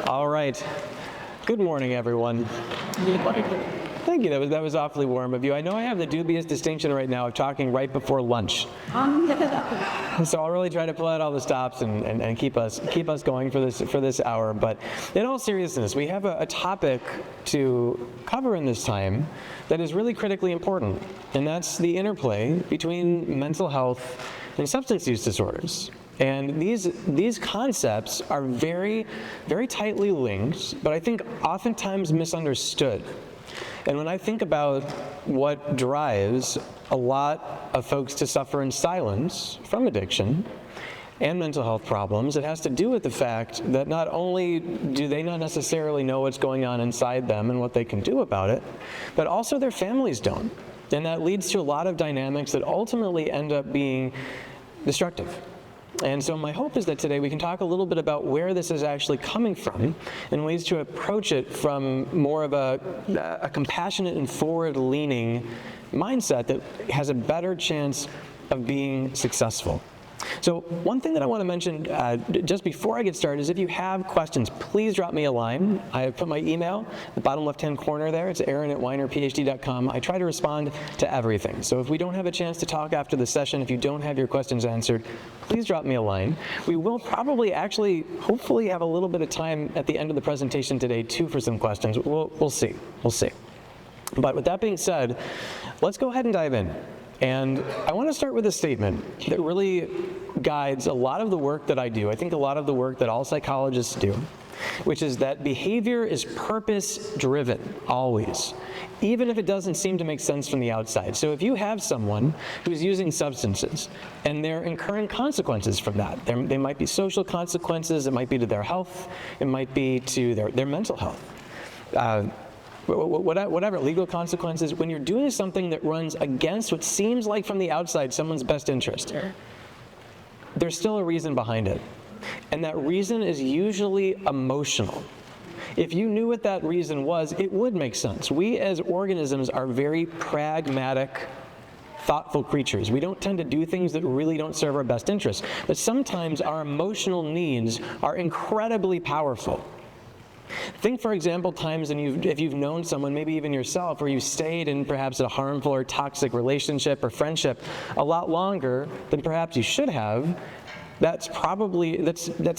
All right. Good morning, everyone. Thank you. That was awfully warm of you. I know I have the dubious distinction right now of talking right before lunch. So I'll really try to pull out all the stops and keep us going for this hour. But in all seriousness, we have a topic to cover in this time that is really critically important, and that's the interplay between mental health and substance use disorders. And these concepts are very, very tightly linked, but I think oftentimes misunderstood. And when I think about what drives a lot of folks to suffer in silence from addiction and mental health problems, it has to do with the fact that not only do they not necessarily know what's going on inside them and what they can do about it, but also their families don't. And that leads to a lot of dynamics that ultimately end up being destructive. And so my hope is that today we can talk a little bit about where this is actually coming from and ways to approach it from more of a compassionate and forward-leaning mindset that has a better chance of being successful. So one thing that I want to mention just before I get started is if you have questions, please drop me a line. I have put my email at the bottom left-hand corner there. It's aaron@weinerphd.com. I try to respond to everything. So if we don't have a chance to talk after the session, if you don't have your questions answered, please drop me a line. We will probably actually, hopefully, have a little bit of time at the end of the presentation today, too, for some questions. We'll see. We'll see. But with that being said, let's go ahead and dive in. And I want to start with a statement that really guides a lot of the work that I do. I think a lot of the work that all psychologists do, which is that behavior is purpose-driven, always, even if it doesn't seem to make sense from the outside. So if you have someone who's using substances and they're incurring consequences from that, they might be social consequences, it might be to their health, it might be to their mental health. Whatever, legal consequences, when you're doing something that runs against what seems like from the outside someone's best interest, there's still a reason behind it. And that reason is usually emotional. If you knew what that reason was, it would make sense. We as organisms are very pragmatic, thoughtful creatures. We don't tend to do things that really don't serve our best interests. But sometimes our emotional needs are incredibly powerful. Think, for example, times if you've known someone, maybe even yourself, where you stayed in perhaps a harmful or toxic relationship or friendship a lot longer than perhaps you should have. That's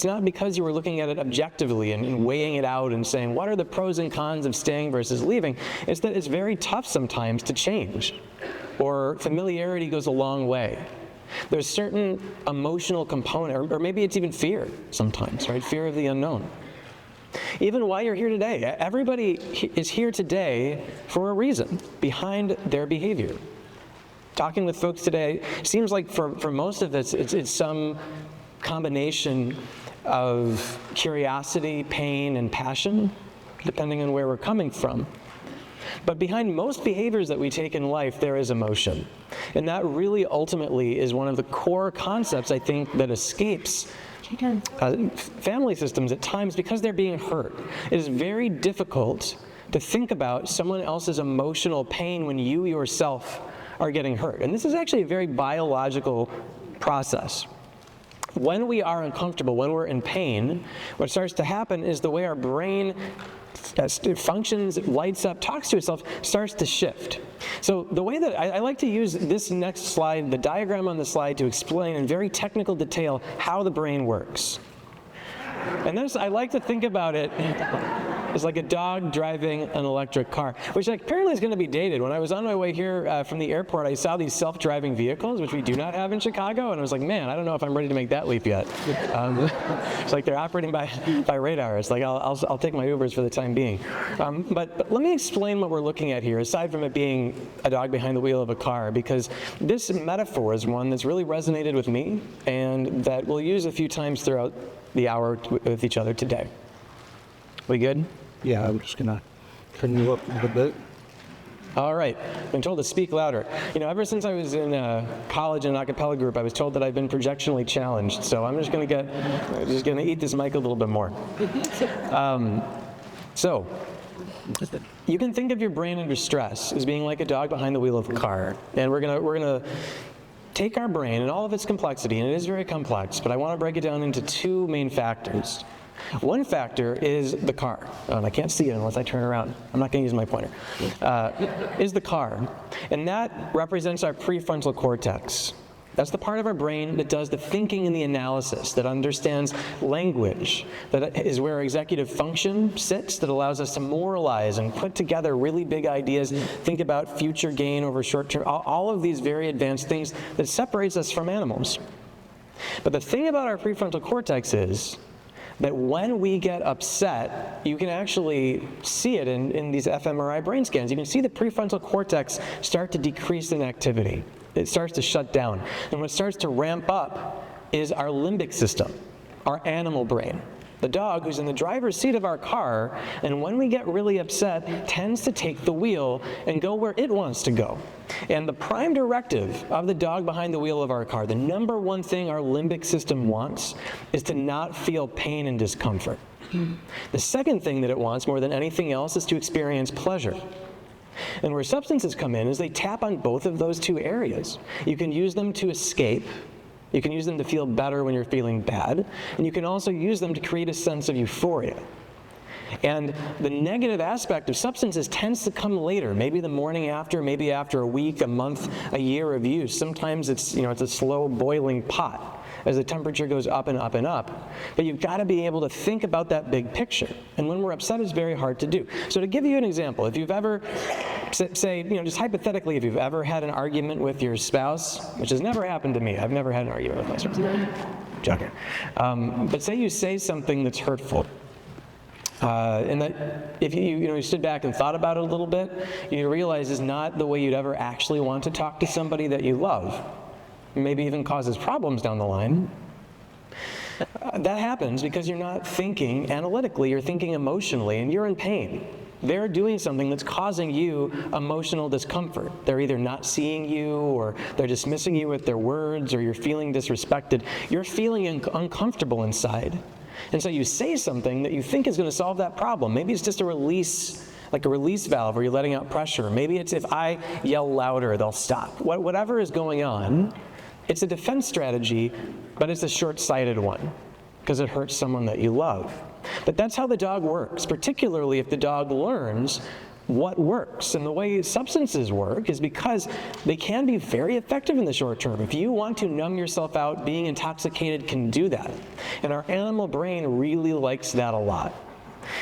not because you were looking at it objectively and weighing it out and saying, what are the pros and cons of staying versus leaving? It's that it's very tough sometimes to change, or familiarity goes a long way. There's certain emotional component, or maybe it's even fear sometimes, right? Fear of the unknown. Even why you're here today. Everybody is here today for a reason behind their behavior. Talking with folks today, seems like for most of us, it's some combination of curiosity, pain, and passion, depending on where we're coming from. But behind most behaviors that we take in life, there is emotion. And that really ultimately is one of the core concepts, I think, that escapes family systems at times because they're being hurt. It is very difficult to think about someone else's emotional pain when you yourself are getting hurt. And this is actually a very biological process. When we are uncomfortable, when we're in pain, what starts to happen is the way our brain functions, lights up, talks to itself, starts to shift. So the way that I like to use this next slide, the diagram on the slide, to explain in very technical detail how the brain works. And I like to think about it as like a dog driving an electric car, which apparently is going to be dated. When I was on my way here from the airport, I saw these self-driving vehicles, which we do not have in Chicago, and I was like, man, I don't know if I'm ready to make that leap yet. It's like they're operating by radar. It's like I'll take my Ubers for the time being. But let me explain what we're looking at here, aside from it being a dog behind the wheel of a car, because this metaphor is one that's really resonated with me and that we'll use a few times throughout the hour with each other today. We good? Yeah, I'm just gonna turn you up a little bit. All right, I've been told to speak louder. You know, ever since I was in college in an a cappella group, I was told that I've been projectionally challenged. So I'm just gonna eat this mic a little bit more. So you can think of your brain under stress as being like a dog behind the wheel of a car, and we're gonna take our brain and all of its complexity, and it is very complex, but I want to break it down into two main factors. One factor is the car. Oh, and I can't see it unless I turn around. I'm not going to use my pointer. Is the car. And that represents our prefrontal cortex. That's the part of our brain that does the thinking and the analysis, that understands language, that is where our executive function sits, that allows us to moralize and put together really big ideas, think about future gain over short term, all of these very advanced things that separates us from animals. But the thing about our prefrontal cortex is that when we get upset, you can actually see it in these fMRI brain scans. You can see the prefrontal cortex start to decrease in activity. It starts to shut down. And what starts to ramp up is our limbic system, our animal brain. The dog who's in the driver's seat of our car, and when we get really upset, tends to take the wheel and go where it wants to go. And the prime directive of the dog behind the wheel of our car, the number one thing our limbic system wants, is to not feel pain and discomfort. The second thing that it wants more than anything else is to experience pleasure. And where substances come in is they tap on both of those two areas. You can use them to escape. You can use them to feel better when you're feeling bad. And you can also use them to create a sense of euphoria. And the negative aspect of substances tends to come later, maybe the morning after, maybe after a week, a month, a year of use. Sometimes it's a slow boiling pot as the temperature goes up and up and up. But you've got to be able to think about that big picture. And when we're upset, it's very hard to do. So to give you an example, if you've ever, say, just hypothetically, if you've ever had an argument with your spouse, which has never happened to me, I've never had an argument with my spouse. Joking. But say you say something that's hurtful. And that if you stood back and thought about it a little bit, you realize is not the way you'd ever actually want to talk to somebody that you love. Maybe even causes problems down the line. That happens because you're not thinking analytically, you're thinking emotionally, and you're in pain. They're doing something that's causing you emotional discomfort. They're either not seeing you, or they're dismissing you with their words, or you're feeling disrespected. You're feeling uncomfortable inside. And so you say something that you think is going to solve that problem. Maybe it's just a release, like a release valve where you're letting out pressure. Maybe it's if I yell louder, they'll stop. Whatever is going on, it's a defense strategy, but it's a short-sighted one because it hurts someone that you love. But that's how the dog works, particularly if the dog learns what works. And the way substances work is because they can be very effective in the short term. If you want to numb yourself out, being intoxicated can do that. And our animal brain really likes that a lot.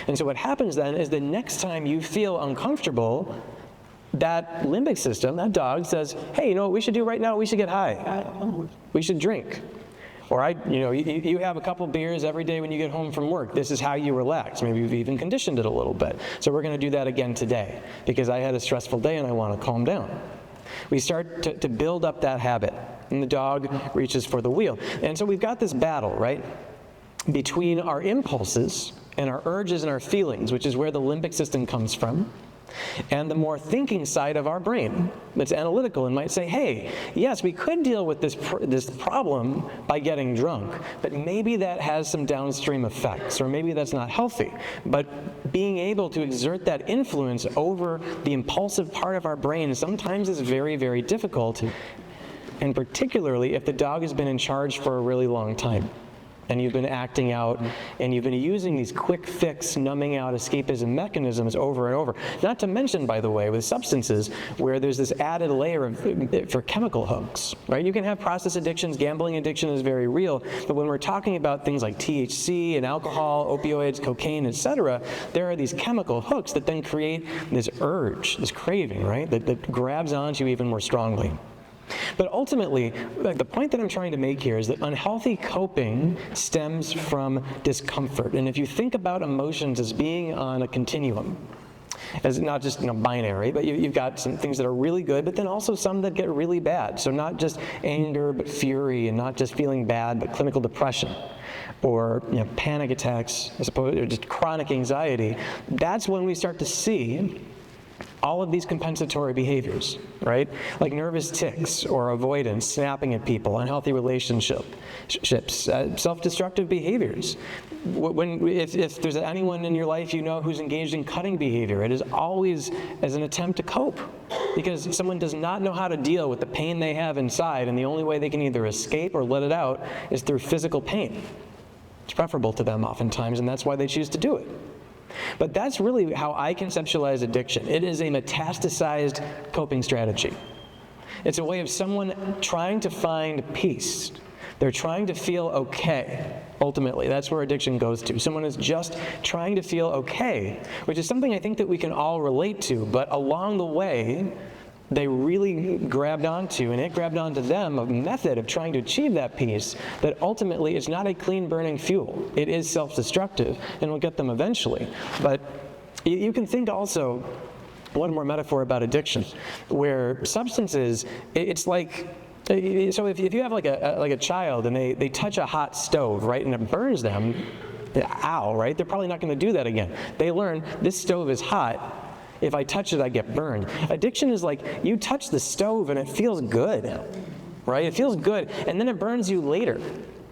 And so what happens then is the next time you feel uncomfortable, that limbic system, that dog says, hey, you know what we should do right now? We should get high. We should drink. Or you have a couple beers every day when you get home from work. This is how you relax. Maybe you've even conditioned it a little bit. So we're going to do that again today because I had a stressful day and I want to calm down. We start to build up that habit, and the dog reaches for the wheel. And so we've got this battle, right, between our impulses and our urges and our feelings, which is where the limbic system comes from, and the more thinking side of our brain that's analytical and might say, hey, yes, we could deal with this problem by getting drunk, but maybe that has some downstream effects, or maybe that's not healthy. But being able to exert that influence over the impulsive part of our brain sometimes is very, very difficult, and particularly if the dog has been in charge for a really long time. And you've been acting out, and you've been using these quick fix, numbing out escapism mechanisms over and over. Not to mention, by the way, with substances, where there's this added layer for chemical hooks, right? You can have process addictions, gambling addiction is very real, but when we're talking about things like THC and alcohol, opioids, cocaine, etc., there are these chemical hooks that then create this urge, this craving, right, that grabs onto you even more strongly. But ultimately, the point that I'm trying to make here is that unhealthy coping stems from discomfort. And if you think about emotions as being on a continuum, as not just binary, but you've got some things that are really good, but then also some that get really bad. So not just anger, but fury, and not just feeling bad, but clinical depression, or panic attacks, I suppose, or just chronic anxiety. That's when we start to see all of these compensatory behaviors, right? Like nervous tics or avoidance, snapping at people, unhealthy relationships, self-destructive behaviors. If there's anyone in your life who's engaged in cutting behavior, it is always as an attempt to cope, because someone does not know how to deal with the pain they have inside, and the only way they can either escape or let it out is through physical pain. It's preferable to them oftentimes, and that's why they choose to do it. But that's really how I conceptualize addiction. It is a metastasized coping strategy. It's a way of someone trying to find peace. They're trying to feel okay, ultimately. That's where addiction goes to. Someone is just trying to feel okay, which is something I think that we can all relate to, but along the way, they really grabbed onto, and it grabbed onto them, a method of trying to achieve that peace that ultimately is not a clean burning fuel. It is self-destructive and will get them eventually. But you can think also, one more metaphor about addiction, where substances, it's like, so if you have like a child and they touch a hot stove, right, and it burns them, ow, right? They're probably not going to do that again. They learn this stove is hot. If I touch it, I get burned. Addiction is like you touch the stove and it feels good, right? It feels good, and then it burns you later,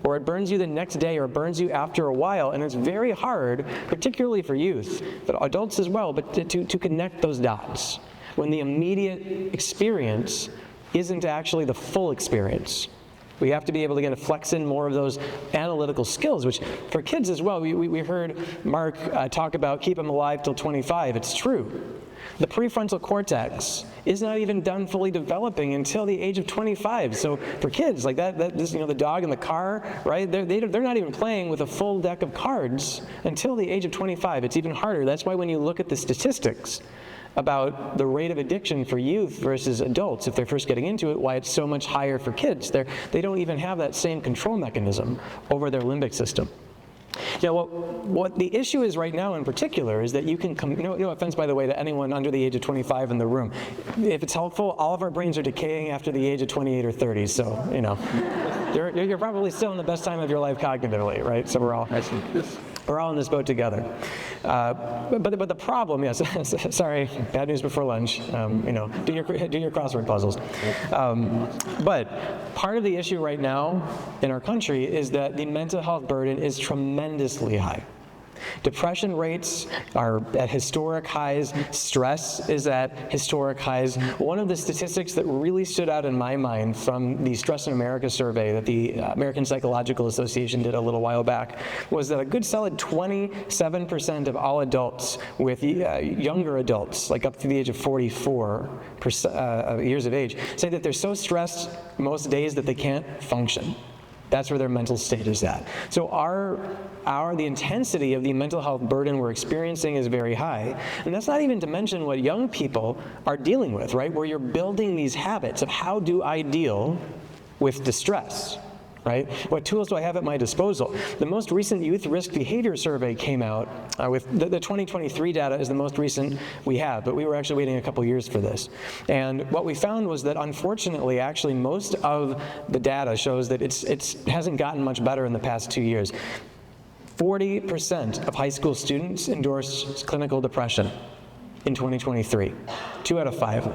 or it burns you the next day, or it burns you after a while, and it's very hard, particularly for youth, but adults as well, but to connect those dots when the immediate experience isn't actually the full experience. We have to be able to flex in more of those analytical skills, which for kids as well, we heard Mark talk about keep them alive till 25. It's true. The prefrontal cortex is not even done fully developing until the age of 25. So for kids, like the dog in the car, right? They're not even playing with a full deck of cards until the age of 25. It's even harder. That's why when you look at the statistics about the rate of addiction for youth versus adults, if they're first getting into it, why it's so much higher for kids. They don't even have that same control mechanism over their limbic system. Now, what the issue is right now in particular is that you can no offense, by the way, to anyone under the age of 25 in the room. If it's helpful, all of our brains are decaying after the age of 28 or 30, so, you're probably still in the best time of your life cognitively, right? So we're all in this boat together. But the problem, yes, sorry, bad news before lunch. Do your crossword puzzles. But part of the issue right now in our country is that the mental health burden is tremendously high. Depression rates are at historic highs. Stress is at historic highs. One of the statistics that really stood out in my mind from the Stress in America survey that the American Psychological Association did a little while back was that a good solid 27% of all adults with younger adults, like up to the age of 44 years of age, say that they're so stressed most days that they can't function. That's where their mental state is at. So the intensity of the mental health burden we're experiencing is very high. And that's not even to mention what young people are dealing with, right? Where you're building these habits of how do I deal with distress, right? What tools do I have at my disposal? The most recent Youth Risk Behavior Survey came out with the 2023 data is the most recent we have, but we were actually waiting a couple years for this. And what we found was that unfortunately, actually most of the data shows that it hasn't gotten much better in the past 2 years. 40% of high school students endorsed clinical depression in 2023, 2 out of 5.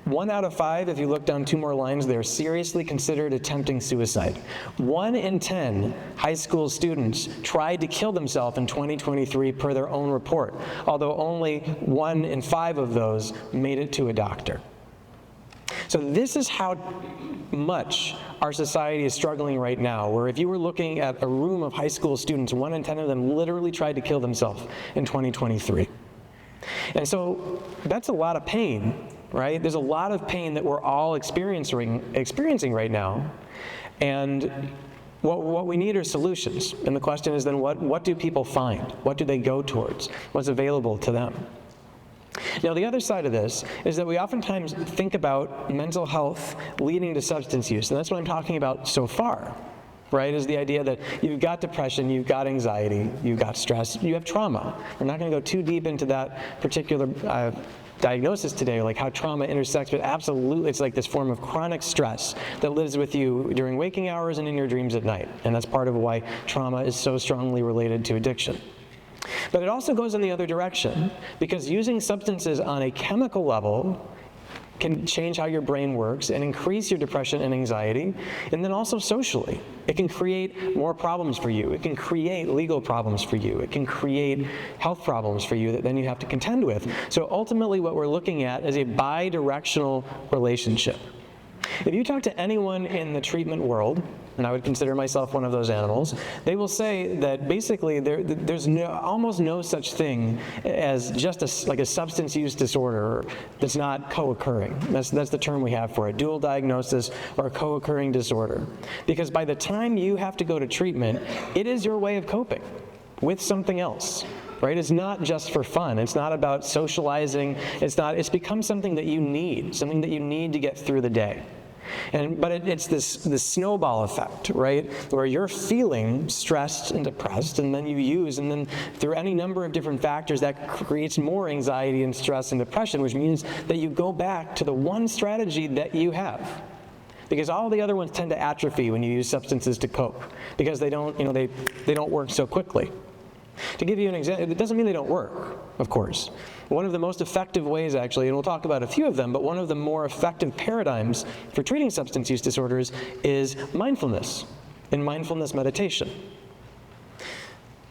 1 out of 5, if you look down 2 more lines, they're seriously considered attempting suicide. 1 in 10 high school students tried to kill themselves in 2023 per their own report, although only 1 in 5 of those made it to a doctor. So this is how much our society is struggling right now, where if you were looking at a room of high school students, 1 in 10 of them literally tried to kill themselves in 2023. And so that's a lot of pain. Right? There's a lot of pain that we're all experiencing right now, and what we need are solutions. And the question is then, what do people find? What do they go towards? What's available to them? Now, the other side of this is that we oftentimes think about mental health leading to substance use, and that's what I'm talking about so far. Right, is the idea that you've got depression, you've got anxiety, you've got stress, you have trauma. We're not going to go too deep into that particular diagnosis today, like how trauma intersects, but absolutely it's like this form of chronic stress that lives with you during waking hours and in your dreams at night. And that's part of why trauma is so strongly related to addiction. But it also goes in the other direction, because using substances on a chemical level can change how your brain works and increase your depression and anxiety, and then also socially. It can create more problems for you. It can create legal problems for you. It can create health problems for you that then you have to contend with. So ultimately what we're looking at is a bi-directional relationship. If you talk to anyone in the treatment world, and I would consider myself one of those animals, they will say that basically there's almost no such thing as just like a substance use disorder that's not co-occurring. That's the term we have for it, dual diagnosis or co-occurring disorder. Because by the time you have to go to treatment, it is your way of coping with something else. Right? It's not just for fun. It's not about socializing. It's become something that you need to get through the day. But it's this snowball effect, right? Where you're feeling stressed and depressed, and then you use, and then through any number of different factors, that creates more anxiety and stress and depression, which means that you go back to the one strategy that you have. Because all the other ones tend to atrophy when you use substances to cope, because they don't work so quickly. To give you an example, it doesn't mean they don't work, of course. One of the most effective ways, actually, and we'll talk about a few of them, but one of the more effective paradigms for treating substance use disorders is mindfulness and mindfulness meditation.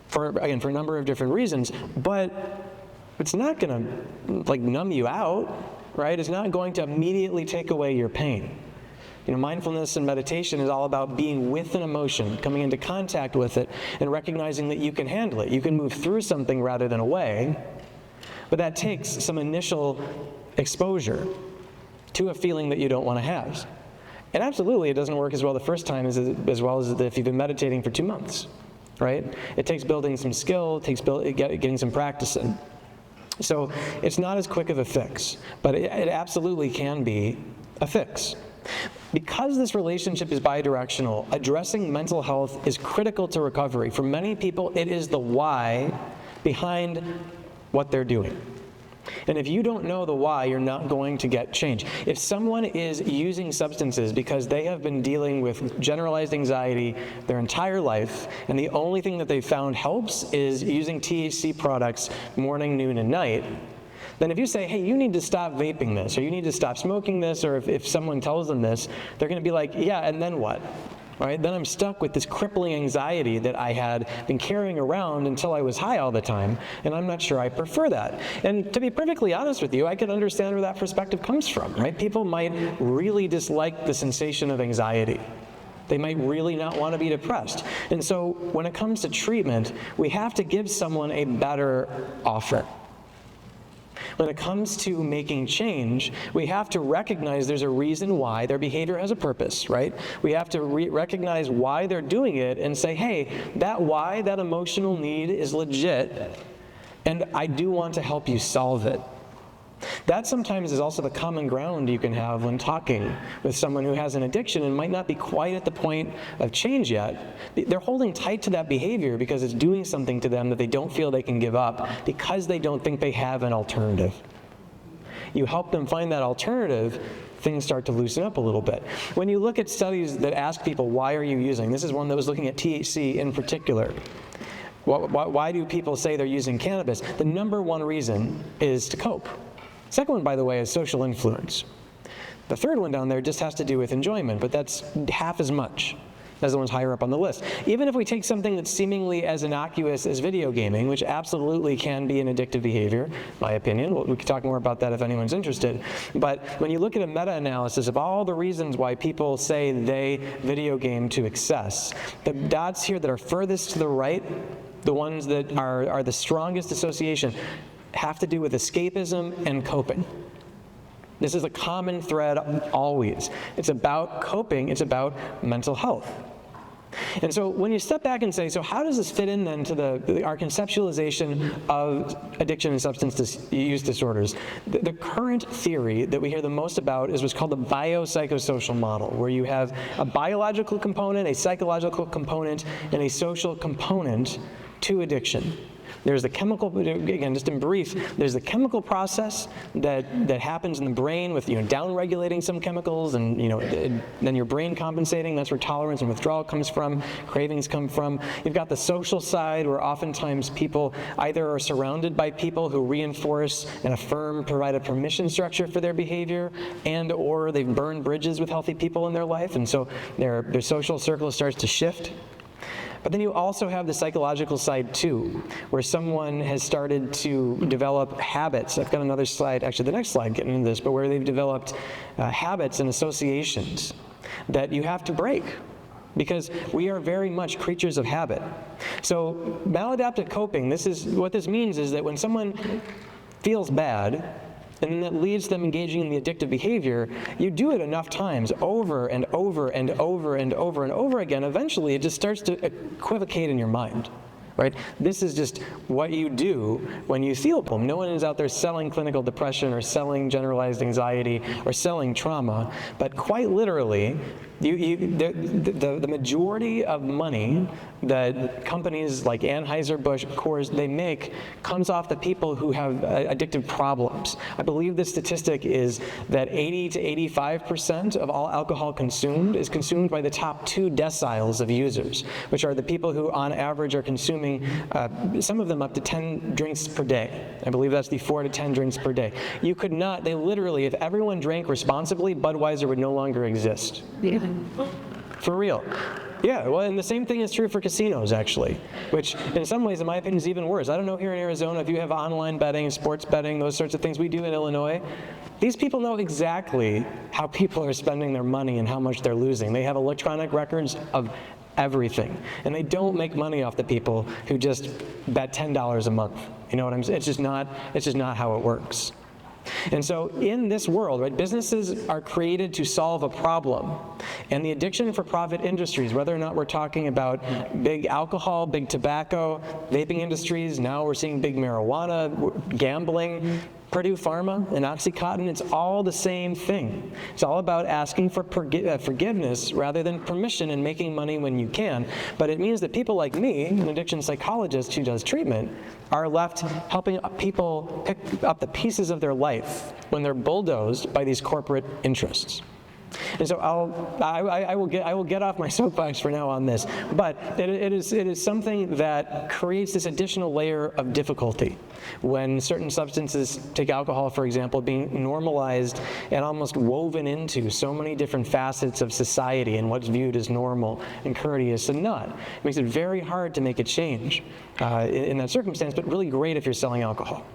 For a number of different reasons, but it's not going to numb you out, right? It's not going to immediately take away your pain. Mindfulness and meditation is all about being with an emotion, coming into contact with it, and recognizing that you can handle it. You can move through something rather than away, but that takes some initial exposure to a feeling that you don't want to have. And absolutely, it doesn't work as well the first time as well as if you've been meditating for 2 months, right? It takes building some skill, it takes getting some practice in. So it's not as quick of a fix, but it absolutely can be a fix. Because this relationship is bidirectional, addressing mental health is critical to recovery. For many people, it is the why behind what they're doing. And if you don't know the why, you're not going to get change. If someone is using substances because they have been dealing with generalized anxiety their entire life, and the only thing that they've found helps is using THC products morning, noon, and night, then if you say, hey, you need to stop vaping this, or you need to stop smoking this, or if someone tells them this, they're going to be like, yeah, and then what? Right? Then I'm stuck with this crippling anxiety that I had been carrying around until I was high all the time, and I'm not sure I prefer that. And to be perfectly honest with you, I can understand where that perspective comes from, right? People might really dislike the sensation of anxiety. They might really not want to be depressed. And so when it comes to treatment, we have to give someone a better offer. When it comes to making change, we have to recognize there's a reason why their behavior has a purpose, right? We have to recognize why they're doing it and say, hey, that why, that emotional need is legit, and I do want to help you solve it. That sometimes is also the common ground you can have when talking with someone who has an addiction and might not be quite at the point of change yet. They're holding tight to that behavior because it's doing something to them that they don't feel they can give up because they don't think they have an alternative. You help them find that alternative, things start to loosen up a little bit. When you look at studies that ask people, why are you using? This is one that was looking at THC in particular. Why do people say they're using cannabis? The number one reason is to cope. Second one, by the way, is social influence. The third one down there just has to do with enjoyment, but that's half as much as the ones higher up on the list. Even if we take something that's seemingly as innocuous as video gaming, which absolutely can be an addictive behavior, my opinion, we can talk more about that if anyone's interested, but when you look at a meta-analysis of all the reasons why people say they video game to excess, the dots here that are furthest to the right, the ones that are the strongest association, have to do with escapism and coping. This is a common thread always. It's about coping, it's about mental health. And so when you step back and say, so how does this fit in then to our conceptualization of addiction and substance use disorders? The current theory that we hear the most about is what's called the biopsychosocial model, where you have a biological component, a psychological component, and a social component to addiction. There's the chemical, again, just in brief, there's the chemical process that happens in the brain with, down-regulating some chemicals and, then your brain compensating. That's where tolerance and withdrawal comes from, cravings come from. You've got the social side where oftentimes people either are surrounded by people who reinforce and affirm, provide a permission structure for their behavior, and or they've burned bridges with healthy people in their life, and so their social circle starts to shift. But then you also have the psychological side too, where someone has started to develop habits. I've got another slide, actually the next slide getting into this, but where they've developed habits and associations that you have to break, because we are very much creatures of habit. So maladaptive coping, what this means is that when someone feels bad, and that leads them engaging in the addictive behavior, you do it enough times, over and over and over and over and over again, eventually it just starts to equivocate in your mind. Right? This is just what you do when you feel problem. No one is out there selling clinical depression or selling generalized anxiety or selling trauma, but quite literally, the majority of money that companies like Anheuser-Busch, Coors, they make comes off the people who have addictive problems. I believe the statistic is that 80 to 85% of all alcohol consumed is consumed by the top 2 deciles of users, which are the people who on average are consuming, some of them up to 10 drinks per day. I believe that's the 4 to 10 drinks per day. You could not, they literally, if everyone drank responsibly, Budweiser would no longer exist. Yeah. For real. Yeah, well, and the same thing is true for casinos, actually, which in some ways, in my opinion, is even worse. I don't know here in Arizona if you have online betting, sports betting, those sorts of things. We do in Illinois. These people know exactly how people are spending their money and how much they're losing. They have electronic records of everything. And they don't make money off the people who just bet $10 a month. You know what I'm saying? It's just not how it works. And so in this world, right, businesses are created to solve a problem. And the addiction for profit industries, whether or not we're talking about big alcohol, big tobacco, vaping industries, now we're seeing big marijuana, gambling, Purdue Pharma and OxyContin, it's all the same thing. It's all about asking for forgiveness rather than permission and making money when you can. But it means that people like me, an addiction psychologist who does treatment, are left helping people pick up the pieces of their life when they're bulldozed by these corporate interests. And so I will get off my soapbox for now on this, but it is something that creates this additional layer of difficulty when certain substances, take alcohol for example, being normalized and almost woven into so many different facets of society and what's viewed as normal and courteous and not. It makes it very hard to make a change in that circumstance, but really great if you're selling alcohol.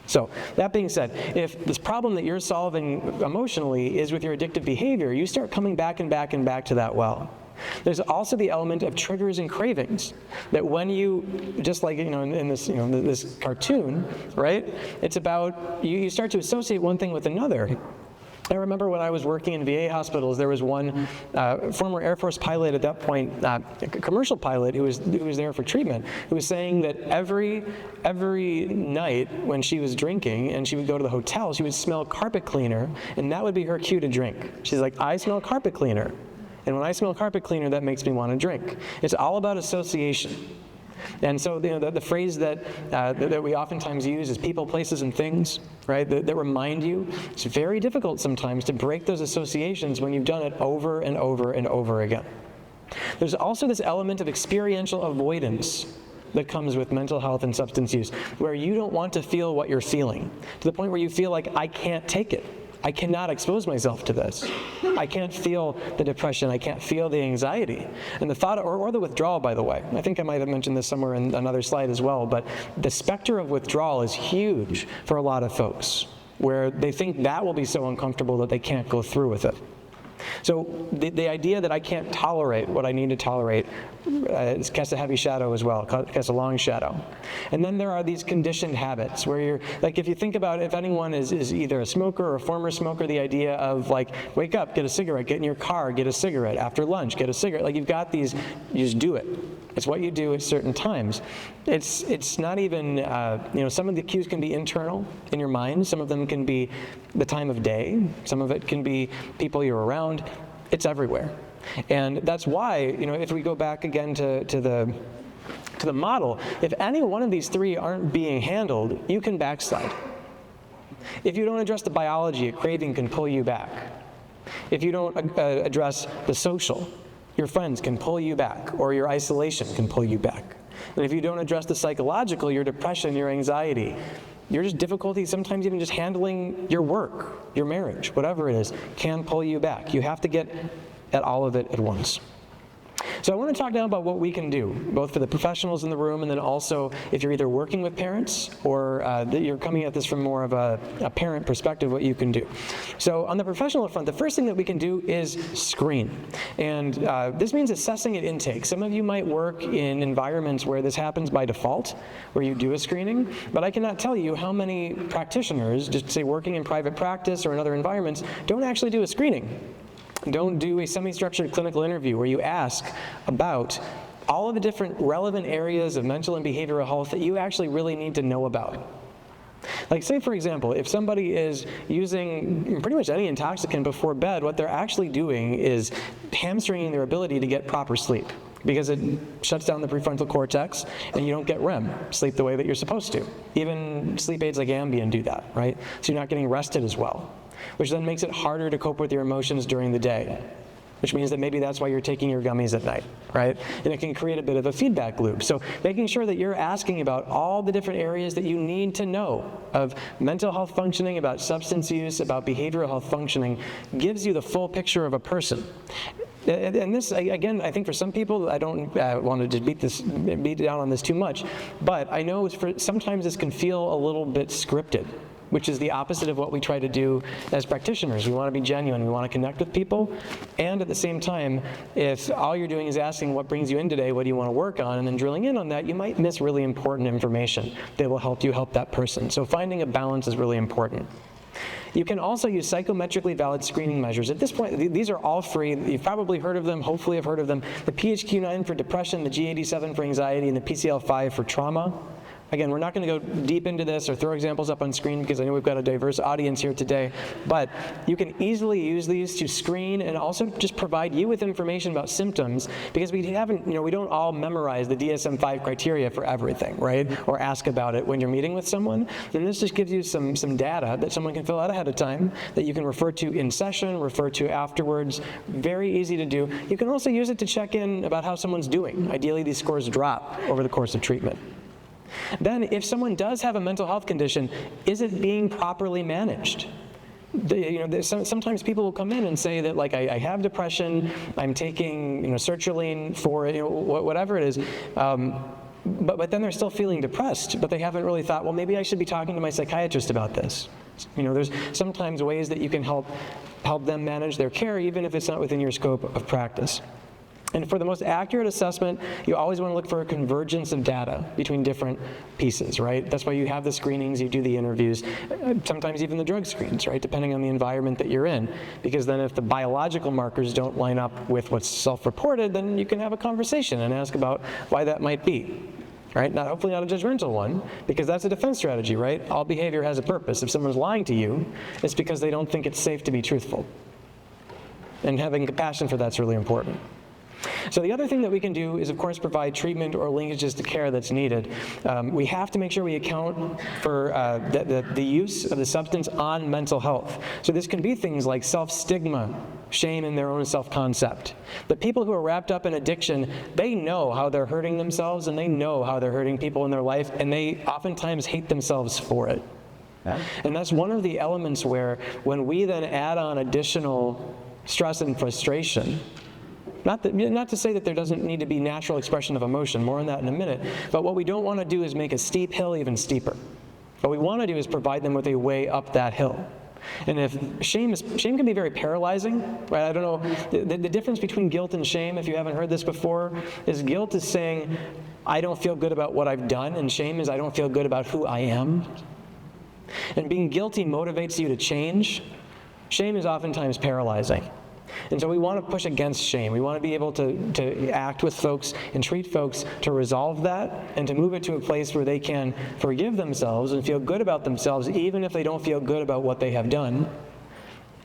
So that being said, if this problem that you're solving emotionally is with your addictive behavior, you start coming back and back and back to that well. There's also the element of triggers and cravings, that when you, just like in this this cartoon, right? It's about you start to associate one thing with another. I remember when I was working in VA hospitals, there was one former Air Force pilot at that point, a commercial pilot who was there for treatment, who was saying that every night when she was drinking and she would go to the hotel, she would smell carpet cleaner, and that would be her cue to drink. She's like, I smell carpet cleaner. And when I smell carpet cleaner, that makes me want to drink. It's all about association. And so the phrase that we oftentimes use is people, places, and things, right, that remind you. It's very difficult sometimes to break those associations when you've done it over and over and over again. There's also this element of experiential avoidance that comes with mental health and substance use, where you don't want to feel what you're feeling, to the point where you feel like, I can't take it. I cannot expose myself to this. I can't feel the depression. I can't feel the anxiety. And the thought, or the withdrawal, by the way. I think I might have mentioned this somewhere in another slide as well, but the specter of withdrawal is huge for a lot of folks, where they think that will be so uncomfortable that they can't go through with it. So the idea that I can't tolerate what I need to tolerate casts a heavy shadow as well, casts a long shadow. And then there are these conditioned habits where you're, like if you think about if anyone is either a smoker or a former smoker, the idea of like, wake up, get a cigarette, get in your car, get a cigarette, after lunch, get a cigarette, like you've got these, you just do it. It's what you do at certain times. It's not even, some of the cues can be internal in your mind. Some of them can be the time of day. Some of it can be people you're around. It's everywhere. And that's why, if we go back again to the model, if any one of these three aren't being handled, you can backslide. If you don't address the biology, a craving can pull you back. If you don't address the social, your friends can pull you back, or your isolation can pull you back. And if you don't address the psychological, your depression, your anxiety, your just difficulty, sometimes even just handling your work, your marriage, whatever it is, can pull you back. You have to get at all of it at once. So I want to talk now about what we can do, both for the professionals in the room and then also if you're either working with parents or that you're coming at this from more of a parent perspective, what you can do. So on the professional front, the first thing that we can do is screen. And this means assessing at intake. Some of you might work in environments where this happens by default, where you do a screening, but I cannot tell you how many practitioners, just say working in private practice or in other environments, don't actually do a screening. Don't do a semi-structured clinical interview where you ask about all of the different relevant areas of mental and behavioral health that you actually really need to know about. Like say, for example, if somebody is using pretty much any intoxicant before bed, what they're actually doing is hamstringing their ability to get proper sleep because it shuts down the prefrontal cortex and you don't get REM sleep the way that you're supposed to. Even sleep aids like Ambien do that, right? So you're not getting rested as well, which then makes it harder to cope with your emotions during the day, which means that maybe that's why you're taking your gummies at night, right? And it can create a bit of a feedback loop. So making sure that you're asking about all the different areas that you need to know of mental health functioning, about substance use, about behavioral health functioning, gives you the full picture of a person. And this, again, I think for some people, I don't want to just beat down on this too much, but I know sometimes this can feel a little bit scripted, which is the opposite of what we try to do as practitioners. We want to be genuine, we want to connect with people, and at the same time, if all you're doing is asking what brings you in today, what do you want to work on, and then drilling in on that, you might miss really important information that will help you help that person. So finding a balance is really important. You can also use psychometrically valid screening measures. At this point, these are all free. You've probably heard of them, hopefully have heard of them. The PHQ-9 for depression, the G87 for anxiety, and the PCL5 for trauma. Again, we're not going to go deep into this or throw examples up on screen because I know we've got a diverse audience here today, but you can easily use these to screen and also just provide you with information about symptoms because we don't all memorize the DSM-5 criteria for everything, right? Or ask about it when you're meeting with someone. And this just gives you some data that someone can fill out ahead of time that you can refer to in session, refer to afterwards. Very easy to do. You can also use it to check in about how someone's doing. Ideally, these scores drop over the course of treatment. Then, if someone does have a mental health condition, is it being properly managed? Sometimes people will come in and say that, like, I have depression, I'm taking, sertraline for it, whatever it is, but then they're still feeling depressed, but they haven't really thought, well, maybe I should be talking to my psychiatrist about this. There's sometimes ways that you can help them manage their care, even if it's not within your scope of practice. And for the most accurate assessment, you always want to look for a convergence of data between different pieces, right? That's why you have the screenings, you do the interviews, sometimes even the drug screens, right? Depending on the environment that you're in. Because then if the biological markers don't line up with what's self-reported, then you can have a conversation and ask about why that might be. Right? Hopefully not a judgmental one, because that's a defense strategy, right? All behavior has a purpose. If someone's lying to you, it's because they don't think it's safe to be truthful. And having compassion for that's really important. So the other thing that we can do is, of course, provide treatment or linkages to care that's needed. We have to make sure we account for the use of the substance on mental health. So this can be things like self-stigma, shame in their own self-concept. The people who are wrapped up in addiction, they know how they're hurting themselves and they know how they're hurting people in their life, and they oftentimes hate themselves for it. Yeah. And that's one of the elements where when we then add on additional stress and frustration, not to say that there doesn't need to be natural expression of emotion, more on that in a minute, but what we don't want to do is make a steep hill even steeper. What we want to do is provide them with a way up that hill. And if shame can be very paralyzing, right? I don't know, the difference between guilt and shame, if you haven't heard this before, is guilt is saying, I don't feel good about what I've done, and shame is I don't feel good about who I am. And being guilty motivates you to change. Shame is oftentimes paralyzing. And so we want to push against shame. We want to be able to act with folks and treat folks to resolve that and to move it to a place where they can forgive themselves and feel good about themselves even if they don't feel good about what they have done,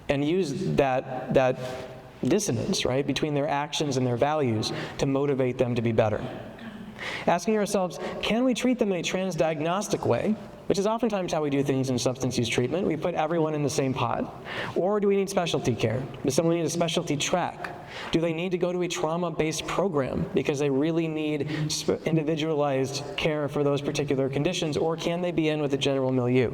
and use that dissonance, right, between their actions and their values to motivate them to be better. Asking ourselves, can we treat them in a transdiagnostic way, which is oftentimes how we do things in substance use treatment. We put everyone in the same pot. Or do we need specialty care? Does someone need a specialty track? Do they need to go to a trauma-based program because they really need individualized care for those particular conditions, or can they be in with the general milieu?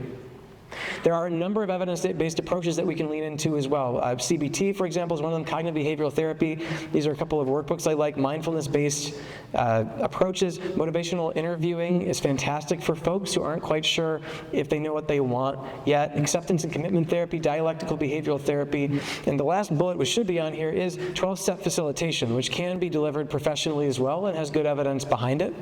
There are a number of evidence-based approaches that we can lean into as well. CBT, for example, is one of them, cognitive behavioral therapy. These are a couple of workbooks I like. Mindfulness-based approaches. Motivational interviewing is fantastic for folks who aren't quite sure if they know what they want yet. Acceptance and commitment therapy, dialectical behavioral therapy. And the last bullet, which should be on here, is 12-step facilitation, which can be delivered professionally as well and has good evidence behind it.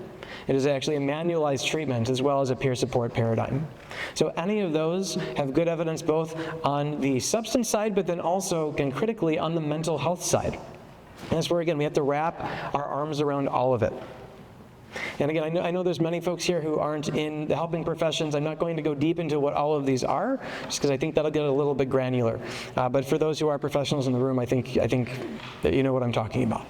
It is actually a manualized treatment as well as a peer support paradigm. So any of those have good evidence both on the substance side, but then also, again, critically, on the mental health side. And that's where, again, we have to wrap our arms around all of it. And again, I know there's many folks here who aren't in the helping professions. I'm not going to go deep into what all of these are, just because I think that'll get a little bit granular. But for those who are professionals in the room, I think that you know what I'm talking about.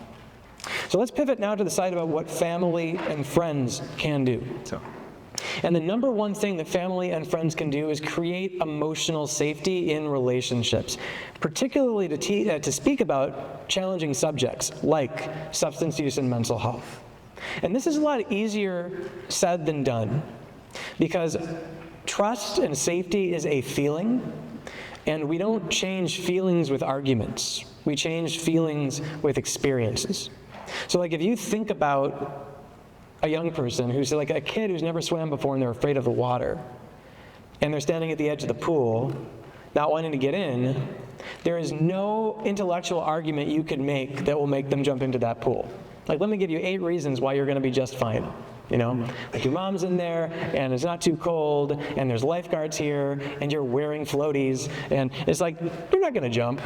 So let's pivot now to the side about what family and friends can do. And the number one thing that family and friends can do is create emotional safety in relationships, particularly to speak about challenging subjects like substance use and mental health. And this is a lot easier said than done, because trust and safety is a feeling, and we don't change feelings with arguments. We change feelings with experiences. So like if you think about a young person who's like a kid who's never swam before and they're afraid of the water, and they're standing at the edge of the pool, not wanting to get in, there is no intellectual argument you could make that will make them jump into that pool. Like, let me give you 8 reasons why you're going to be just fine. You know, like your mom's in there, and it's not too cold, and there's lifeguards here, and you're wearing floaties, and it's like, you're not going to jump.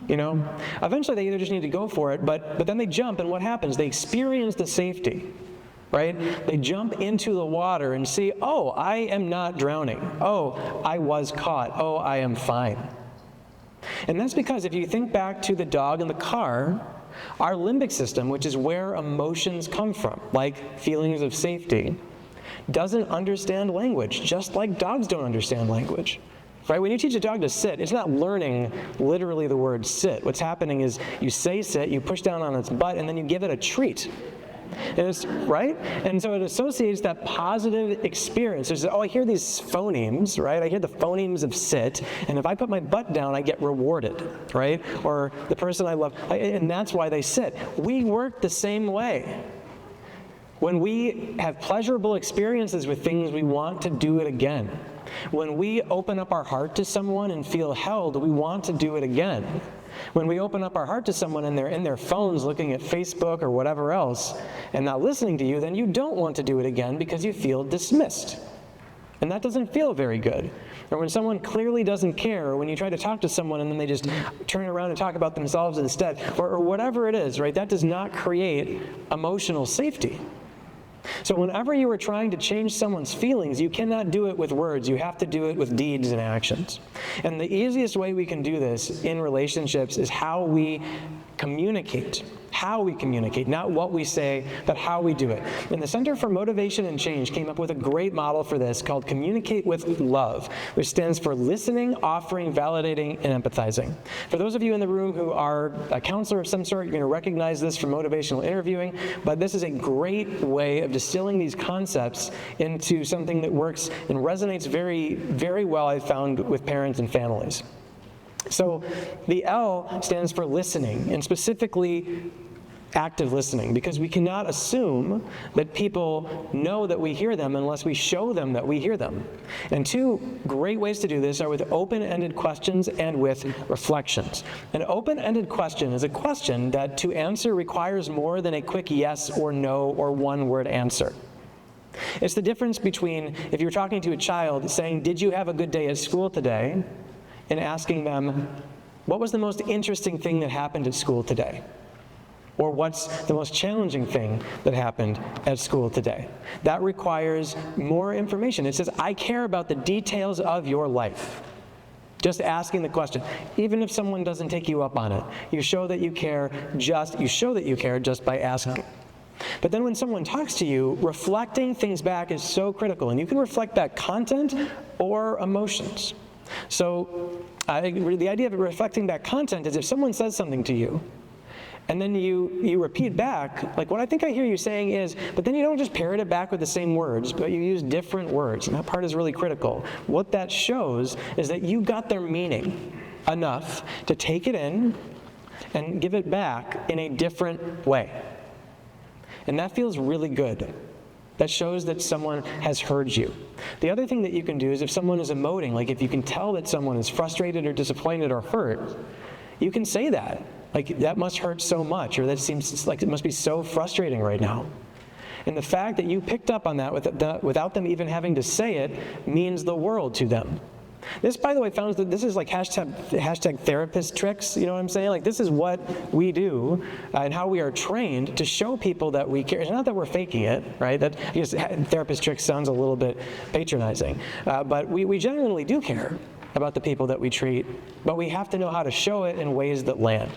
You know, eventually they either just need to go for it, but then they jump, and what happens? They experience the safety, right? They jump into the water and see, oh, I am not drowning. Oh, I was caught. Oh, I am fine. And that's because if you think back to the dog in the car, our limbic system, which is where emotions come from, like feelings of safety, doesn't understand language, just like dogs don't understand language. Right? When you teach a dog to sit, it's not learning literally the word sit. What's happening is you say sit, you push down on its butt, and then you give it a treat. And it's, right? And so it associates that positive experience. There's, oh, I hear these phonemes, right? I hear the phonemes of sit, and if I put my butt down, I get rewarded, right? Or the person I love, and that's why they sit. We work the same way. When we have pleasurable experiences with things, we want to do it again. When we open up our heart to someone and feel held, we want to do it again. When we open up our heart to someone and they're in their phones looking at Facebook or whatever else and not listening to you, then you don't want to do it again because you feel dismissed. And that doesn't feel very good. Or when someone clearly doesn't care, or when you try to talk to someone and then they just turn around and talk about themselves instead, or whatever it is, right? That does not create emotional safety. So whenever you are trying to change someone's feelings, you cannot do it with words. You have to do it with deeds and actions. And the easiest way we can do this in relationships is how we communicate. How we communicate, not what we say, but how we do it. And the Center for Motivation and Change came up with a great model for this called Communicate with Love, which stands for listening, offering, validating, and empathizing. For those of you in the room who are a counselor of some sort, you're going to recognize this from motivational interviewing, but this is a great way of distilling these concepts into something that works and resonates very, very well, I've found, with parents and families. So the L stands for listening, and specifically active listening, because we cannot assume that people know that we hear them unless we show them that we hear them. And 2 great ways to do this are with open-ended questions and with reflections. An open-ended question is a question that to answer requires more than a quick yes or no or one-word answer. It's the difference between if you're talking to a child saying, "Did you have a good day at school today?" and asking them, "What was the most interesting thing that happened at school today?" Or what's the most challenging thing that happened at school today? That requires more information. It says, I care about the details of your life. Just asking the question. Even if someone doesn't take you up on it, you show that you care just by asking. But then when someone talks to you, reflecting things back is so critical. And you can reflect back content or emotions. So the idea of reflecting back content is if someone says something to you, And then you repeat back, like what I think I hear you saying is, but then you don't just parrot it back with the same words, but you use different words. And that part is really critical. What that shows is that you got their meaning enough to take it in and give it back in a different way. And that feels really good. That shows that someone has heard you. The other thing that you can do is if someone is emoting, like if you can tell that someone is frustrated or disappointed or hurt, you can say that. Like, that must hurt so much, or that seems like it must be so frustrating right now. And the fact that you picked up on that without them even having to say it means the world to them. This, by the way, found that this is like hashtag therapist tricks, you know what I'm saying? Like, this is what we do and how we are trained to show people that we care. It's not that we're faking it, right? That, I guess therapist tricks sounds a little bit patronizing, but we genuinely do care about the people that we treat, but we have to know how to show it in ways that land.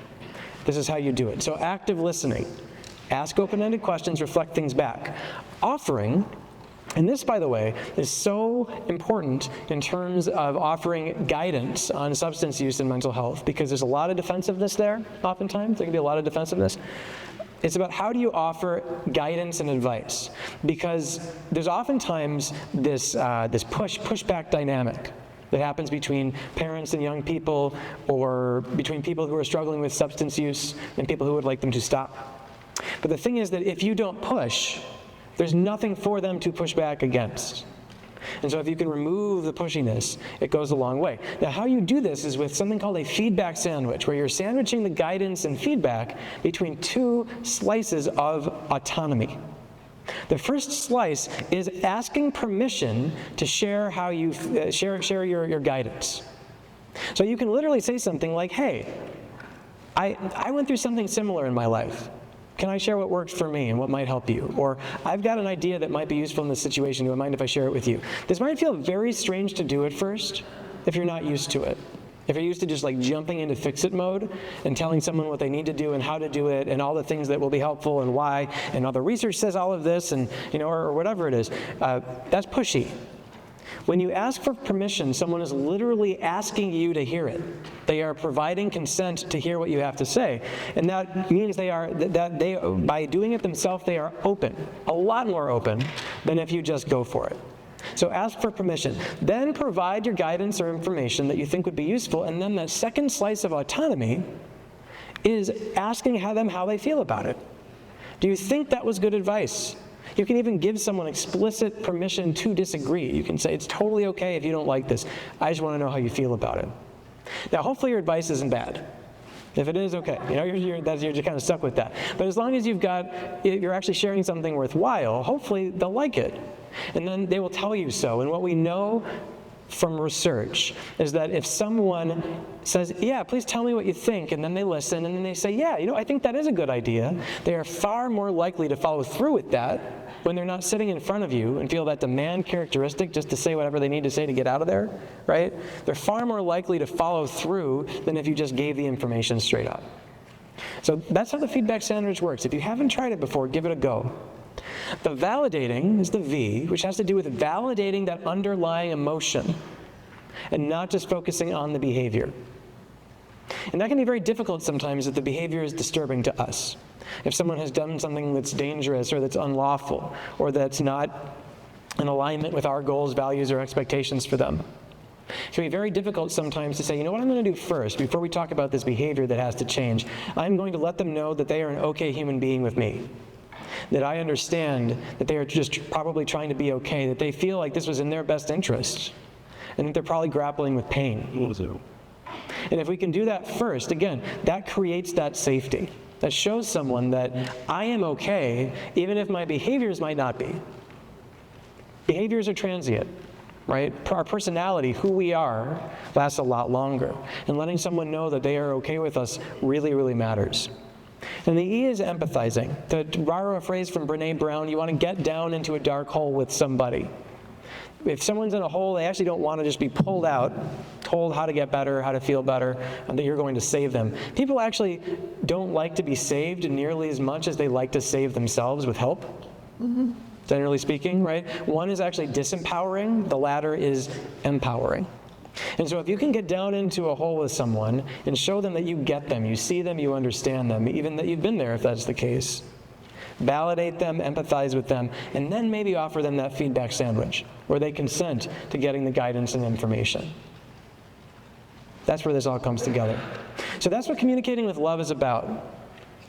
This is how you do it. So active listening. Ask open-ended questions, reflect things back. Offering, and this, by the way, is so important in terms of offering guidance on substance use and mental health, because there's a lot of defensiveness there, oftentimes. There can be a lot of defensiveness. It's about how do you offer guidance and advice, because there's oftentimes this push-back dynamic that happens between parents and young people, or between people who are struggling with substance use and people who would like them to stop. But the thing is that if you don't push, there's nothing for them to push back against. And so if you can remove the pushiness, it goes a long way. Now, how you do this is with something called a feedback sandwich, where you're sandwiching the guidance and feedback between two slices of autonomy. The first slice is asking permission to share how you share your guidance. So you can literally say something like, hey, I went through something similar in my life. Can I share what worked for me and what might help you? Or I've got an idea that might be useful in this situation. Do you mind if I share it with you? This might feel very strange to do at first if you're not used to it. If you're used to just like jumping into fix-it mode and telling someone what they need to do and how to do it and all the things that will be helpful and why, and all the research says all of this, and or whatever it is, that's pushy. When you ask for permission, someone is literally asking you to hear it. They are providing consent to hear what you have to say, and that means by doing it themselves, they are open, a lot more open than if you just go for it. So ask for permission. Then provide your guidance or information that you think would be useful, and then the second slice of autonomy is asking them how they feel about it. Do you think that was good advice? You can even give someone explicit permission to disagree. You can say, it's totally okay if you don't like this. I just want to know how you feel about it. Now, hopefully your advice isn't bad. If it is, okay. You're just kind of stuck with that. But as long as you're actually sharing something worthwhile, hopefully they'll like it. And then they will tell you so. And what we know from research is that if someone says, yeah, please tell me what you think, and then they listen, and then they say, yeah, I think that is a good idea, they are far more likely to follow through with that when they're not sitting in front of you and feel that demand characteristic just to say whatever they need to say to get out of there, right? They're far more likely to follow through than if you just gave the information straight up. So that's how the feedback sandwich works. If you haven't tried it before, give it a go. The validating is the V, which has to do with validating that underlying emotion and not just focusing on the behavior. And that can be very difficult sometimes if the behavior is disturbing to us. If someone has done something that's dangerous or that's unlawful or that's not in alignment with our goals, values, or expectations for them. It can be very difficult sometimes to say, you know what I'm going to do first, before we talk about this behavior that has to change, I'm going to let them know that they are an okay human being with me. That I understand that they are just probably trying to be okay, that they feel like this was in their best interest, and that they're probably grappling with pain. And if we can do that first, again, that creates that safety. That shows someone that I am okay, even if my behaviors might not be. Behaviors are transient, right? Our personality, who we are, lasts a lot longer. And letting someone know that they are okay with us really, really matters. And the E is empathizing. To borrow a phrase from Brene Brown, you want to get down into a dark hole with somebody. If someone's in a hole, they actually don't want to just be pulled out, told how to get better, how to feel better, and that you're going to save them. People actually don't like to be saved nearly as much as they like to save themselves with help, generally speaking, right? One is actually disempowering, the latter is empowering. And so if you can get down into a hole with someone and show them that you get them, you see them, you understand them, even that you've been there if that's the case, validate them, empathize with them, and then maybe offer them that feedback sandwich where they consent to getting the guidance and information. That's where this all comes together. So that's what communicating with love is about.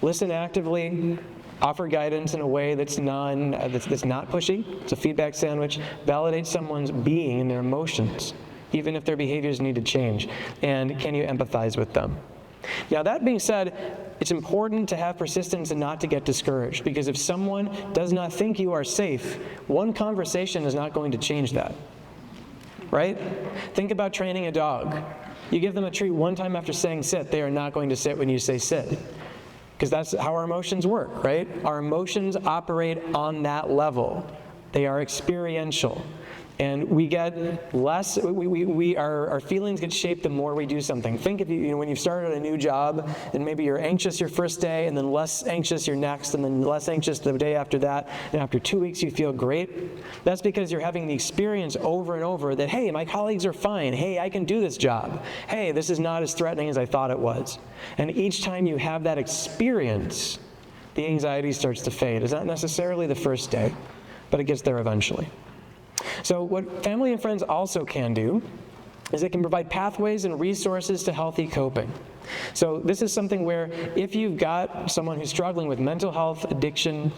Listen actively, offer guidance in a way that's not pushy. It's a feedback sandwich. Validate someone's being and their emotions, even if their behaviors need to change. And can you empathize with them? Now, that being said, it's important to have persistence and not to get discouraged, because if someone does not think you are safe, one conversation is not going to change that, right? Think about training a dog. You give them a treat one time after saying sit, they are not going to sit when you say sit, because that's how our emotions work, right? Our emotions operate on that level. They are experiential. And we get less, our feelings get shaped the more we do something. Think if when you've started a new job and maybe you're anxious your first day and then less anxious your next and then less anxious the day after that, and after 2 weeks you feel great. That's because you're having the experience over and over that, hey, my colleagues are fine. Hey, I can do this job. Hey, this is not as threatening as I thought it was. And each time you have that experience, the anxiety starts to fade. It's not necessarily the first day, but it gets there eventually. So what family and friends also can do is they can provide pathways and resources to healthy coping. So this is something where if you've got someone who's struggling with mental health, addiction,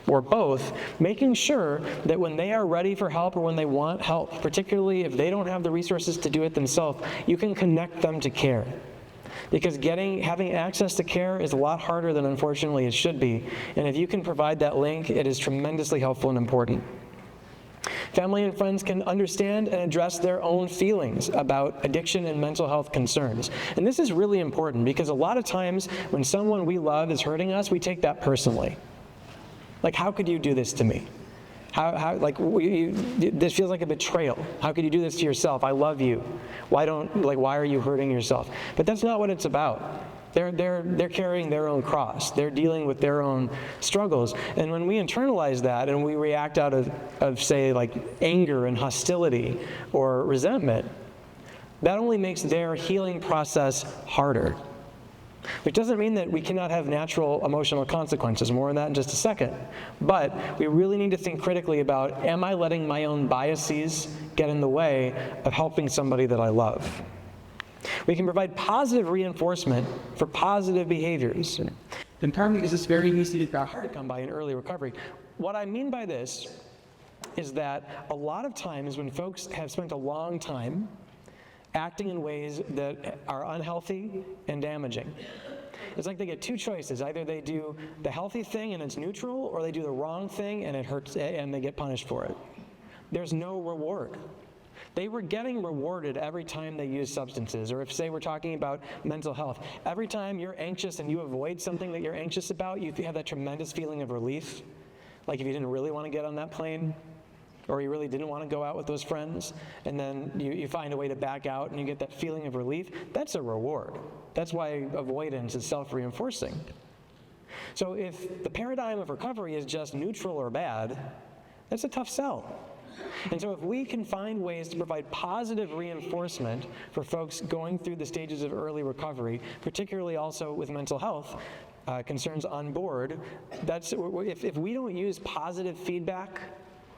or both, making sure that when they are ready for help or when they want help, particularly if they don't have the resources to do it themselves, you can connect them to care. Because having access to care is a lot harder than unfortunately it should be. And if you can provide that link, it is tremendously helpful and important. Family and friends can understand and address their own feelings about addiction and mental health concerns. And this is really important because a lot of times when someone we love is hurting us, we take that personally. Like, how could you do this to me? This feels like a betrayal. How could you do this to yourself? I love you. Why are you hurting yourself? But that's not what it's about. They're carrying their own cross. They're dealing with their own struggles. And when we internalize that and we react out of say, like anger and hostility or resentment, that only makes their healing process harder. Which doesn't mean that we cannot have natural emotional consequences. More on that in just a second. But we really need to think critically about, am I letting my own biases get in the way of helping somebody that I love? We can provide positive reinforcement for positive behaviors. And partly because it's very easy to hard to come by in early recovery. What I mean by this is that a lot of times when folks have spent a long time acting in ways that are unhealthy and damaging, it's like they get two choices. Either they do the healthy thing and it's neutral, or they do the wrong thing and it hurts and they get punished for it. There's no reward. They were getting rewarded every time they used substances, or if, say, we're talking about mental health. Every time you're anxious and you avoid something that you're anxious about, you have that tremendous feeling of relief. Like if you didn't really want to get on that plane, or you really didn't want to go out with those friends, and then you find a way to back out and you get that feeling of relief, that's a reward. That's why avoidance is self-reinforcing. So if the paradigm of recovery is just neutral or bad, that's a tough sell. And so if we can find ways to provide positive reinforcement for folks going through the stages of early recovery, particularly also with mental health concerns on board, if we don't use positive feedback,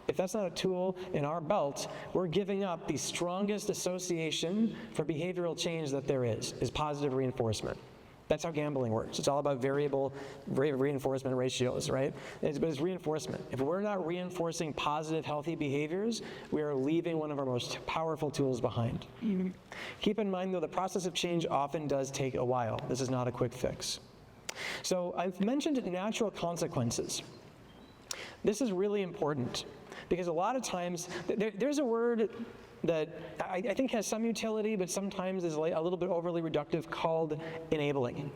if that's not a tool in our belt, we're giving up the strongest association for behavioral change that there is positive reinforcement. That's how gambling works. It's all about variable reinforcement ratios, right? But it's reinforcement. If we're not reinforcing positive, healthy behaviors, we are leaving one of our most powerful tools behind. Mm-hmm. Keep in mind, though, the process of change often does take a while. This is not a quick fix. So I've mentioned natural consequences. This is really important because a lot of times there's a word that I think has some utility, but sometimes is a little bit overly reductive, called enabling.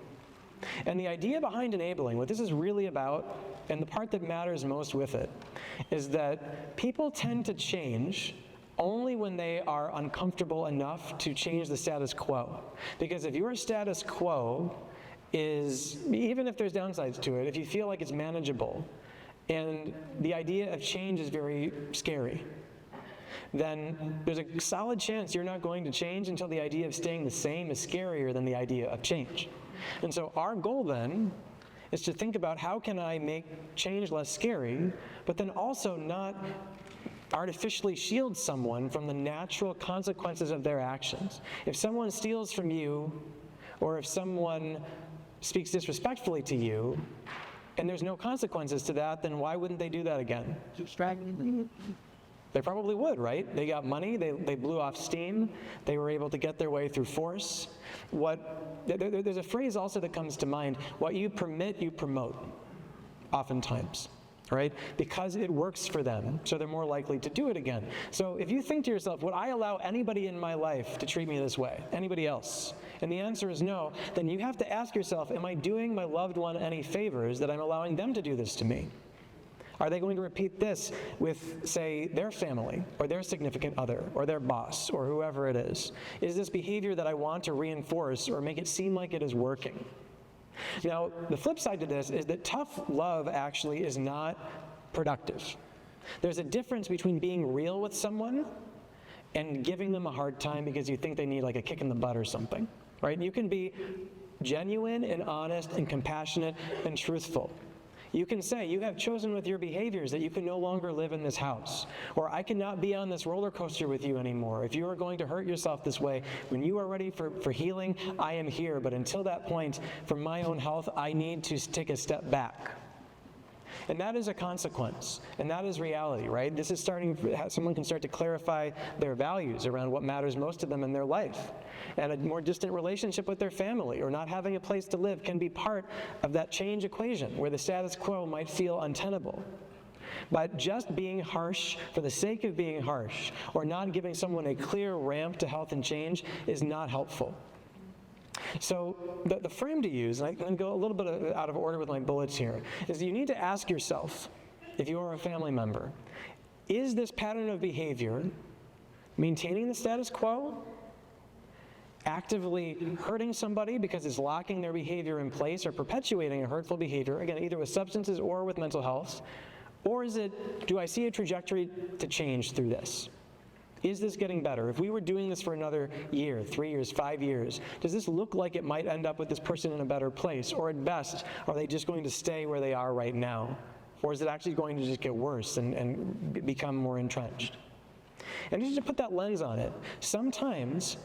And the idea behind enabling, what this is really about, and the part that matters most with it, is that people tend to change only when they are uncomfortable enough to change the status quo. Because if your status quo is, even if there's downsides to it, if you feel like it's manageable, and the idea of change is very scary. then there's a solid chance you're not going to change until the idea of staying the same is scarier than the idea of change. And so our goal then is to think about how can I make change less scary, but then also not artificially shield someone from the natural consequences of their actions. If someone steals from you, or if someone speaks disrespectfully to you, and there's no consequences to that, then why wouldn't they do that again? They probably would, right? They got money, they blew off steam, they were able to get their way through force. There's a phrase also that comes to mind, what you permit, you promote, oftentimes, right? Because it works for them, so they're more likely to do it again. So if you think to yourself, would I allow anybody in my life to treat me this way? Anybody else? And the answer is no, then you have to ask yourself, am I doing my loved one any favors that I'm allowing them to do this to me? Are they going to repeat this with, say, their family, or their significant other, or their boss, or whoever it is? Is this behavior that I want to reinforce or make it seem like it is working? Now, the flip side to this is that tough love actually is not productive. There's a difference between being real with someone and giving them a hard time because you think they need like a kick in the butt or something, right? You can be genuine and honest and compassionate and truthful. You can say, you have chosen with your behaviors that you can no longer live in this house, or I cannot be on this roller coaster with you anymore. If you are going to hurt yourself this way, when you are ready for healing, I am here. But until that point, for my own health, I need to take a step back. And that is a consequence, and that is reality, right? This is someone can start to clarify their values around what matters most to them in their life. And a more distant relationship with their family or not having a place to live can be part of that change equation where the status quo might feel untenable. But just being harsh for the sake of being harsh or not giving someone a clear ramp to health and change is not helpful. So the frame to use, and I'm going to go a little bit out of order with my bullets here, is you need to ask yourself, if you are a family member, is this pattern of behavior maintaining the status quo, actively hurting somebody because it's locking their behavior in place or perpetuating a hurtful behavior, again, either with substances or with mental health, or is it, do I see a trajectory to change through this? Is this getting better? If we were doing this for another year, 3 years, 5 years, does this look like it might end up with this person in a better place? Or at best, are they just going to stay where they are right now? Or is it actually going to just get worse and become more entrenched? And just to put that lens on it, sometimes,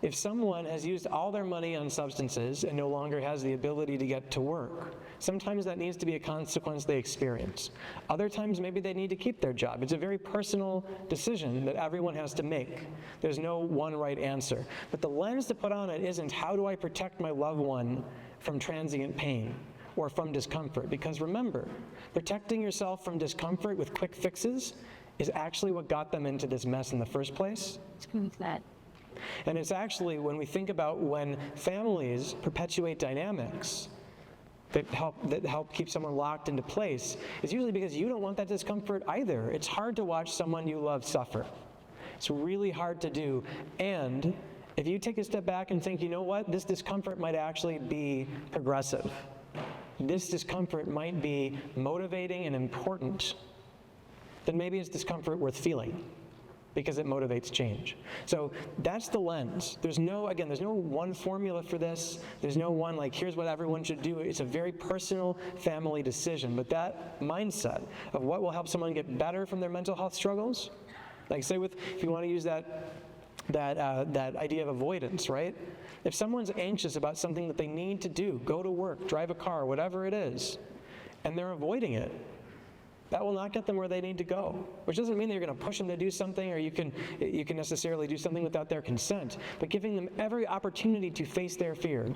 if someone has used all their money on substances and no longer has the ability to get to work, sometimes that needs to be a consequence they experience. Other times, maybe they need to keep their job. It's a very personal decision that everyone has to make. There's no one right answer. But the lens to put on it isn't, how do I protect my loved one from transient pain or from discomfort? Because remember, protecting yourself from discomfort with quick fixes is actually what got them into this mess in the first place. And it's actually, when we think about when families perpetuate dynamics that help keep someone locked into place, it's usually because you don't want that discomfort either. It's hard to watch someone you love suffer. It's really hard to do. And if you take a step back and think, you know what, this discomfort might actually be progressive. This discomfort might be motivating and important, then maybe it's discomfort worth feeling, because it motivates change. So that's the lens. There's no one formula for this. There's no one, like, here's what everyone should do. It's a very personal family decision. But that mindset of what will help someone get better from their mental health struggles, like say if you want to use that idea of avoidance, right? If someone's anxious about something that they need to do, go to work, drive a car, whatever it is, and they're avoiding it, that will not get them where they need to go. Which doesn't mean that you're going to push them to do something, or you can necessarily do something without their consent, but giving them every opportunity to face their fear,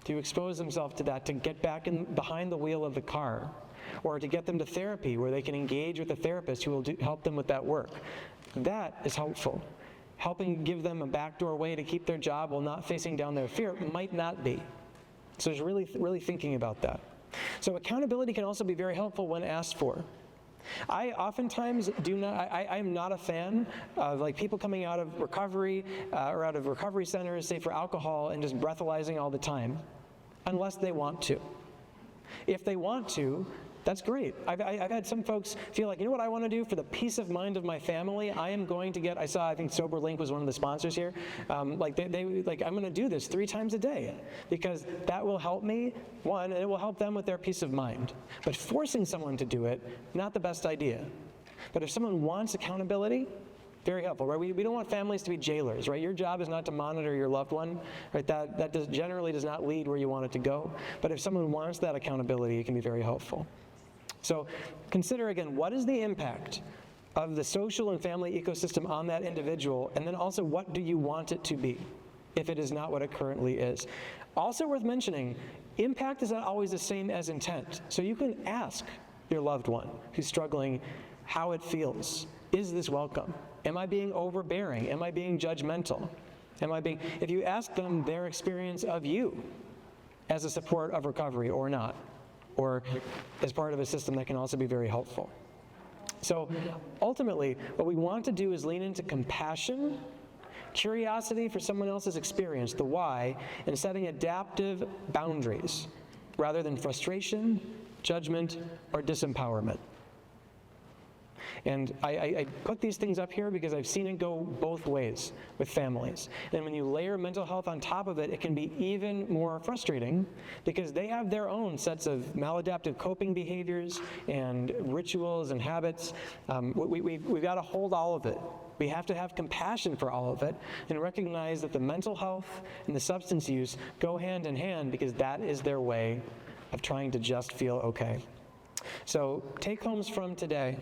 to expose themselves to that, to get back behind the wheel of the car, or to get them to therapy where they can engage with a therapist who will help them with that work. That is helpful. Helping give them a backdoor way to keep their job while not facing down their fear might not be. So it's really thinking about that. So accountability can also be very helpful when asked for. I oftentimes I'm not a fan of like people coming out of recovery or out of recovery centers, say for alcohol, and just breathalyzing all the time, unless they want to. If they want to, That's great. I've had some folks feel like, you know what I want to do for the peace of mind of my family? I am going to get, I think SoberLink was one of the sponsors here. I'm going to do this 3 times a day because that will help me, one, and it will help them with their peace of mind. But forcing someone to do it, not the best idea. But if someone wants accountability, very helpful, right? We don't want families to be jailers, right? Your job is not to monitor your loved one, right? That generally does not lead where you want it to go. But if someone wants that accountability, it can be very helpful. So consider again, what is the impact of the social and family ecosystem on that individual? And then also, what do you want it to be if it is not what it currently is? Also worth mentioning, impact is not always the same as intent. So you can ask your loved one who's struggling how it feels. Is this welcome? Am I being overbearing? Am I being judgmental? If you ask them their experience of you as a support of recovery or not, or as part of a system that can also be very helpful. So ultimately, what we want to do is lean into compassion, curiosity for someone else's experience, the why, and setting adaptive boundaries rather than frustration, judgment, or disempowerment. And I put these things up here because I've seen it go both ways with families. And when you layer mental health on top of it, it can be even more frustrating because they have their own sets of maladaptive coping behaviors and rituals and habits. We've got to hold all of it. We have to have compassion for all of it and recognize that the mental health and the substance use go hand in hand because that is their way of trying to just feel okay. So take homes from today.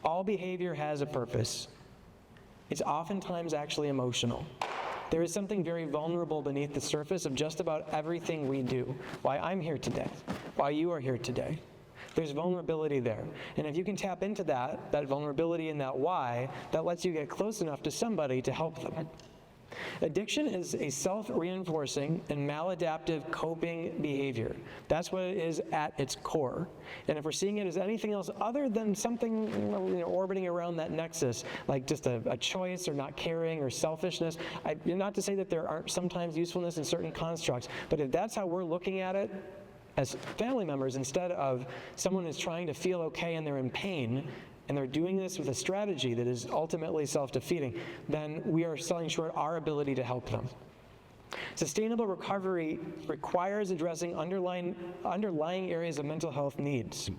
All behavior has a purpose. It's oftentimes actually emotional. There is something very vulnerable beneath the surface of just about everything we do. Why I'm here today, why you are here today. There's vulnerability there. And if you can tap into that vulnerability and that why, that lets you get close enough to somebody to help them. Addiction is a self-reinforcing and maladaptive coping behavior. That's what it is at its core. And if we're seeing it as anything else other than something orbiting around that nexus, like just a choice or not caring or selfishness, not to say that there aren't sometimes usefulness in certain constructs, but if that's how we're looking at it as family members instead of someone who's trying to feel okay and they're in pain, and they're doing this with a strategy that is ultimately self-defeating, then we are selling short our ability to help them. Sustainable recovery requires addressing underlying areas of mental health needs.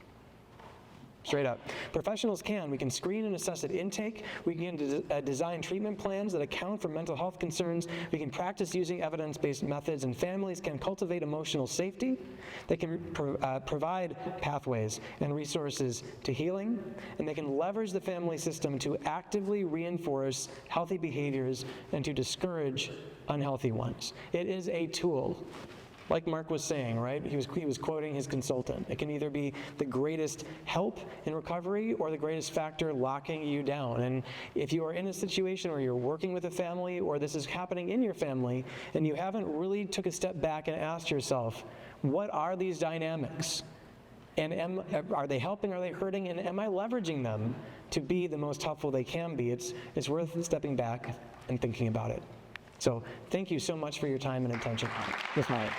Straight up. Professionals we can screen and assess at intake, we can design treatment plans that account for mental health concerns, we can practice using evidence-based methods, and families can cultivate emotional safety. They can provide pathways and resources to healing, and they can leverage the family system to actively reinforce healthy behaviors and to discourage unhealthy ones. It is a tool. Like Mark was saying, right? He was quoting his consultant. It can either be the greatest help in recovery or the greatest factor locking you down. And if you are in a situation where you're working with a family or this is happening in your family and you haven't really took a step back and asked yourself, what are these dynamics? And are they helping, are they hurting, and am I leveraging them to be the most helpful they can be? It's worth stepping back and thinking about it. So thank you so much for your time and attention. Yes, ma'am.